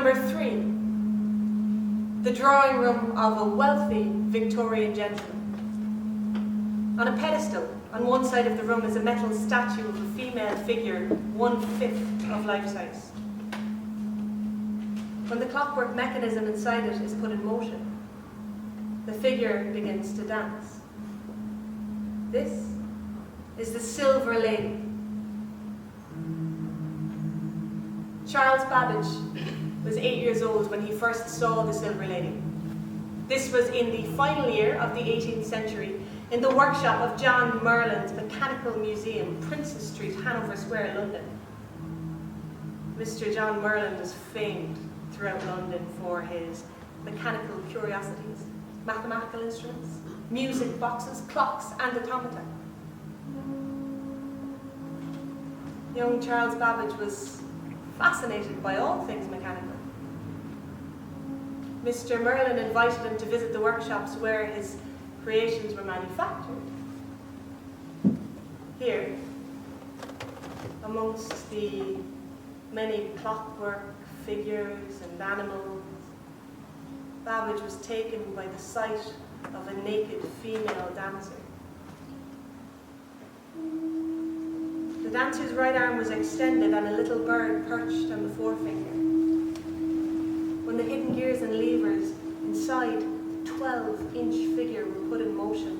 Number 3. The drawing room of a wealthy Victorian gentleman. On a pedestal, on one side of the room is a metal statue of a female figure, 1/5 of life size. When the clockwork mechanism inside it is put in motion, the figure begins to dance. This is the Silver Lady. Charles Babbage was 8 years old when he first saw the Silver Lady. This was in the final year of the 18th century in the workshop of John Merlin's Mechanical Museum, Princes Street, Hanover Square, London. Mr. John Merlin was famed throughout London for his mechanical curiosities, mathematical instruments, music boxes, clocks, and automata. Young Charles Babbage was fascinated by all things mechanical. Mr. Merlin invited him to visit the workshops where his creations were manufactured. Here, amongst the many clockwork figures and animals, Babbage was taken by the sight of a naked female dancer. The dancer's right arm was extended and a little bird perched on the forefinger. When the hidden gears and levers inside the 12-inch figure were put in motion,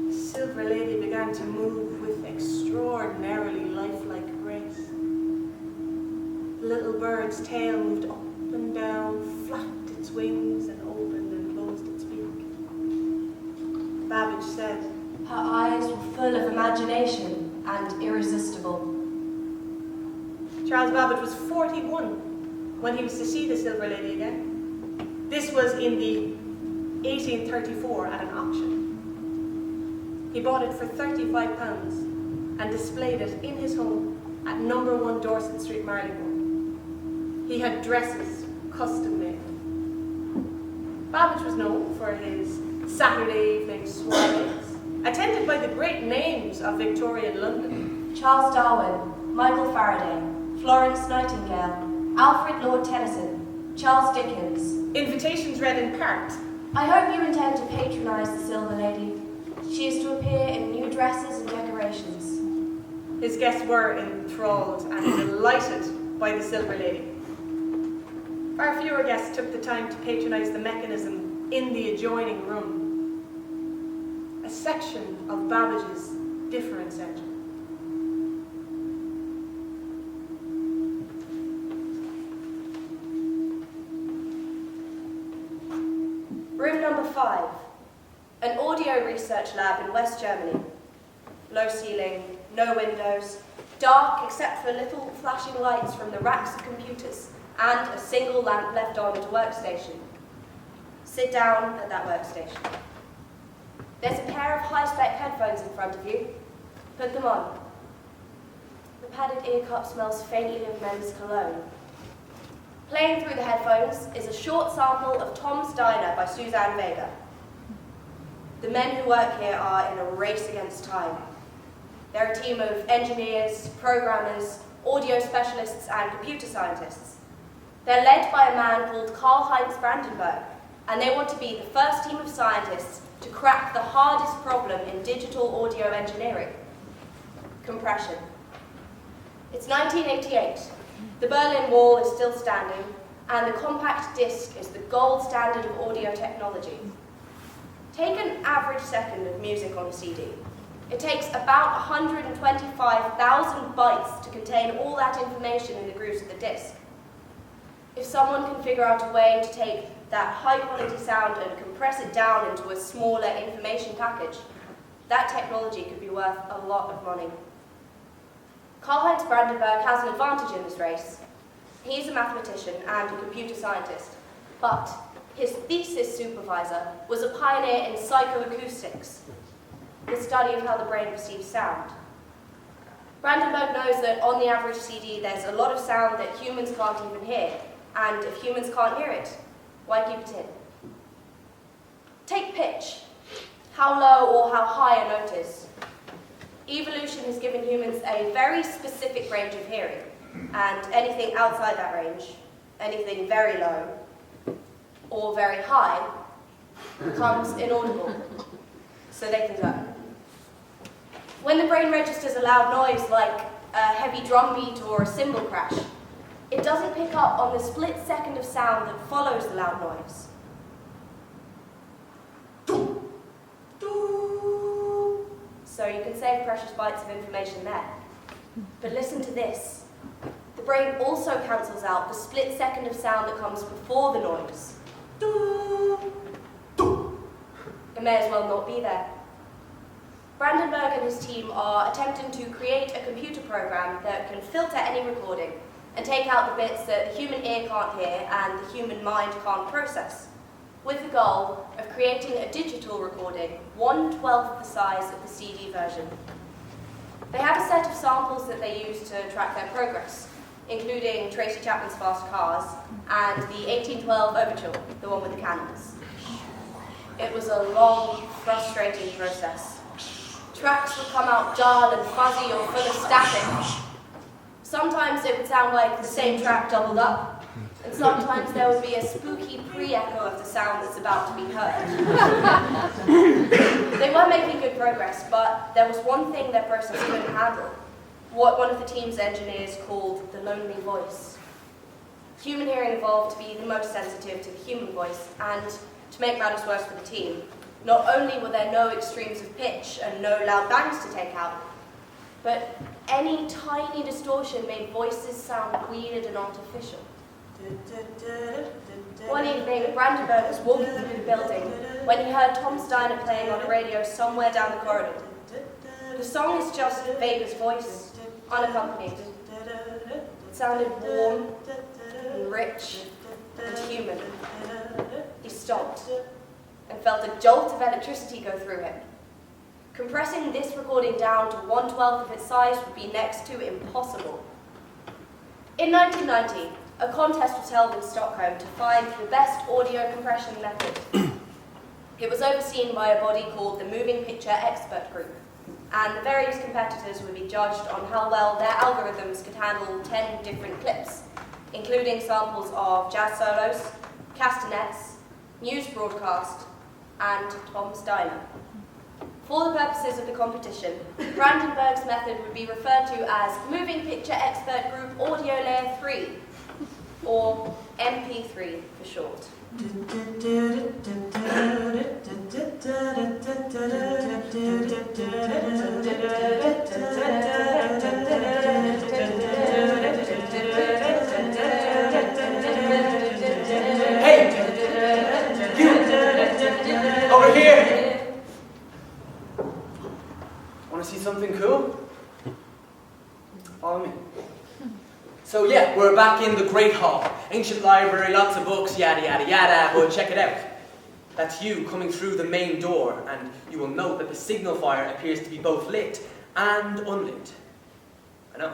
the Silver Lady began to move with extraordinarily lifelike grace. The little bird's tail moved up and down, flapped its wings, and opened and closed its beak. Babbage said, "Her eyes were full of imagination and irresistible." Charles Babbage was 41 when he was to see the Silver Lady again. This was in the 1834 at an auction. He bought it for £35 and displayed it in his home at number 1 Dorset Street, Marylebone. He had dresses custom made. Babbage was known for his Saturday evening soirees, attended by the great names of Victorian London. Charles Darwin, Michael Faraday, Florence Nightingale, Alfred Lord Tennyson, Charles Dickens. Invitations read in part. "I hope you intend to patronise the Silver Lady. She is to appear in new dresses and decorations." His guests were enthralled and delighted by the Silver Lady. Far fewer guests took the time to patronise the mechanism in the adjoining room, a section of Babbage's difference engine. Room number 5, an audio research lab in West Germany. Low ceiling, no windows, dark except for little flashing lights from the racks of computers and a single lamp left on at a workstation. Sit down at that workstation. There's a pair of high-spec headphones in front of you. Put them on. The padded ear cup smells faintly of men's cologne. Playing through the headphones is a short sample of Tom's Diner by Suzanne Vega. The men who work here are in a race against time. They're a team of engineers, programmers, audio specialists, and computer scientists. They're led by a man called Karl-Heinz Brandenburg, and they want to be the first team of scientists to crack the hardest problem in digital audio engineering: compression. It's 1988. The Berlin Wall is still standing, and the compact disc is the gold standard of audio technology. Take an average second of music on a CD. It takes about 125,000 bytes to contain all that information in the grooves of the disc. If someone can figure out a way to take that high-quality sound and compress it down into a smaller information package, that technology could be worth a lot of money. Karl-Heinz Brandenburg has an advantage in this race. He's a mathematician and a computer scientist, but his thesis supervisor was a pioneer in psychoacoustics, the study of how the brain perceives sound. Brandenburg knows that on the average CD there's a lot of sound that humans can't even hear, and if humans can't hear it, why keep it in? Take pitch, how low or how high a note is. Evolution has given humans a very specific range of hearing, and anything outside that range, anything very low or very high becomes inaudible, so they can go. When the brain registers a loud noise like a heavy drum beat or a cymbal crash, it doesn't pick up on the split second of sound that follows the loud noise. So you can save precious bytes of information there. But listen to this. The brain also cancels out the split second of sound that comes before the noise. It may as well not be there. Brandenburg and his team are attempting to create a computer program that can filter any recording and take out the bits that the human ear can't hear and the human mind can't process, with the goal of creating a digital recording 1/12 the size of the CD version. They have a set of samples that they use to track their progress, including Tracy Chapman's Fast Cars and the 1812 Overture, the one with the cannons. It was a long, frustrating process. Tracks would come out dull and fuzzy or full of static. Sometimes it would sound like the same track doubled up, and sometimes there would be a spooky pre-echo of the sound that's about to be heard. They were making good progress, but there was one thing their process couldn't handle, what one of the team's engineers called the lonely voice. Human hearing evolved to be the most sensitive to the human voice, and to make matters worse for the team, not only were there no extremes of pitch and no loud bangs to take out, but any tiny distortion made voices sound weird and artificial. One evening, Brandenburg was walking through the building when he heard Tom Steiner playing on a radio somewhere down the corridor. The song is just Vega's voice, unaccompanied. It sounded warm and rich and human. He stopped and felt a jolt of electricity go through him. Compressing this recording down to 1/12 of its size would be next to impossible. In 1990, a contest was held in Stockholm to find the best audio compression method. It was overseen by a body called the Moving Picture Expert Group, and the various competitors would be judged on how well their algorithms could handle 10 different clips, including samples of jazz solos, castanets, news broadcast, and Tom Steiner. For the purposes of the competition, Brandenburg's method would be referred to as Moving Picture Expert Group Audio Layer 3, or MP3 for short. Hey! You! Over here! Want to see something cool? Follow me. So yeah, we're back in the Great Hall. Ancient library, lots of books, yada yada yada, but check it out. That's you coming through the main door, and you will note that the signal fire appears to be both lit and unlit. I know.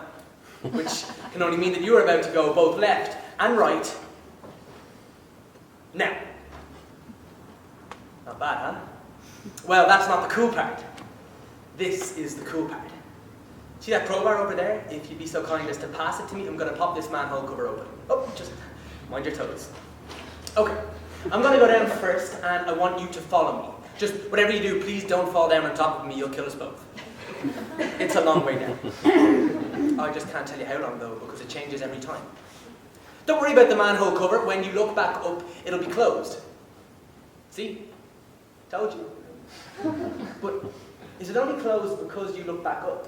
Which can only mean that you're about to go both left and right. Now. Not bad, huh? Well, that's not the cool part. This is the cool part. See that crowbar over there? If you'd be so kind as to pass it to me, I'm going to pop this manhole cover open. Oh, just mind your toes. Okay, I'm going to go down first, and I want you to follow me. Just whatever you do, please don't fall down on top of me. You'll kill us both. It's a long way down. I just can't tell you how long, though, because it changes every time. Don't worry about the manhole cover. When you look back up, it'll be closed. See? Told you. But is it only closed because you look back up?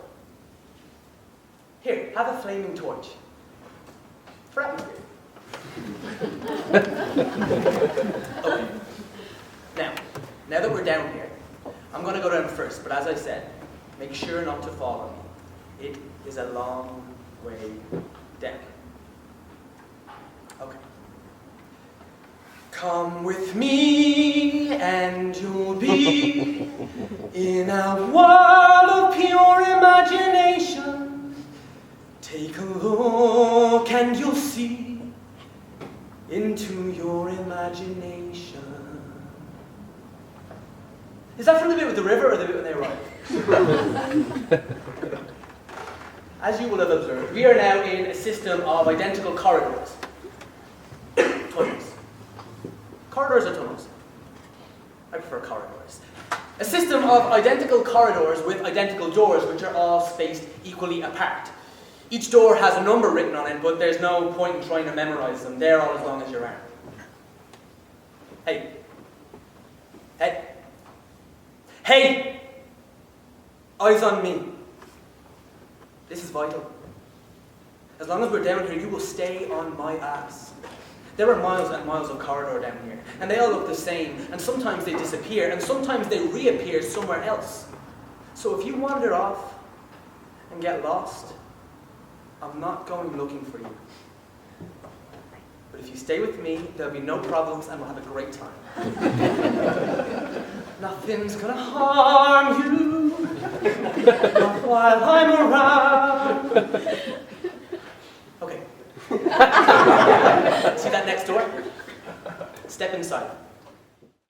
Here, have a flaming torch. For atmosphere. Okay. Now that we're down here, I'm going to go down first, but as I said, make sure not to fall on me. It is a long way down. Okay. Come with me and you'll be in a world of pure imagination. Take a look and you'll see into your imagination. Is that from the bit with the river or the bit when they arrive? As you will have observed, we are now in a system of identical corridors. Corridors or tunnels? I prefer corridors. A system of identical corridors with identical doors which are all spaced equally apart. Each door has a number written on it, but there's no point in trying to memorize them. They're all as long as your arm. Hey. Hey. Hey! Eyes on me. This is vital. As long as we're down here, you will stay on my ass. There are miles and miles of corridor down here, and they all look the same, and sometimes they disappear, and sometimes they reappear somewhere else. So if you wander off and get lost, I'm not going looking for you. But if you stay with me, there'll be no problems, and we'll have a great time. Nothing's gonna harm you, not while I'm around. Okay. See that next door? Step inside.